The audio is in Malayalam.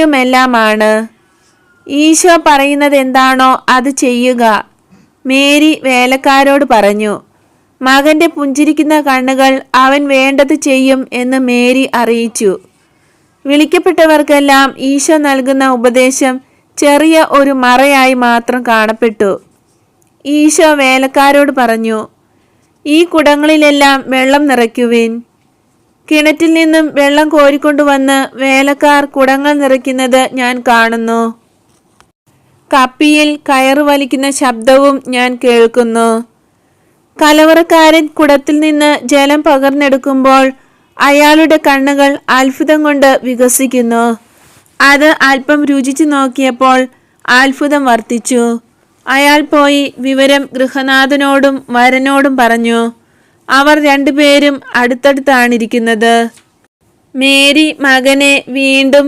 എനിക്കുമെല്ലാമാണ്. ഈശോ പറയുന്നത് എന്താണോ അത് ചെയ്യുക. മേരി വേലക്കാരോട് പറഞ്ഞു. മകന്റെ പുഞ്ചിരിക്കുന്ന കണ്ണുകൾ അവൻ വേണ്ടത് ചെയ്യും എന്ന് മേരി അറിയിച്ചു. വിളിക്കപ്പെട്ടവർക്കെല്ലാം ഈശോ നൽകുന്ന ഉപദേശം ചെറിയ ഒരു മറയായി മാത്രം കാണപ്പെട്ടു. ഈശോ വേലക്കാരോട് പറഞ്ഞു, ഈ കുടങ്ങളിലെല്ലാം വെള്ളം നിറയ്ക്കുവിൻ. കിണറ്റിൽ നിന്നും വെള്ളം കോരിക്കൊണ്ടുവന്ന് വേലക്കാർ കുടങ്ങൾ നിറയ്ക്കുന്നത് ഞാൻ കാണുന്നു. കപ്പിയിൽ കയറ് വലിക്കുന്ന ശബ്ദവും ഞാൻ കേൾക്കുന്നു. കലവറക്കാരൻ കുടത്തിൽ നിന്ന് ജലം പകർന്നെടുക്കുമ്പോൾ അയാളുടെ കണ്ണുകൾ അത്ഭുതം കൊണ്ട് വികസിക്കുന്നു. അത് അല്പം രുചിച്ചു നോക്കിയപ്പോൾ അത്ഭുതം വർദ്ധിച്ചു. അയാൾ പോയി വിവരം ഗൃഹനാഥനോടും വരനോടും പറഞ്ഞു. അവർ രണ്ടുപേരും അടുത്തടുത്താണിരിക്കുന്നത്. മേരി മകനെ വീണ്ടും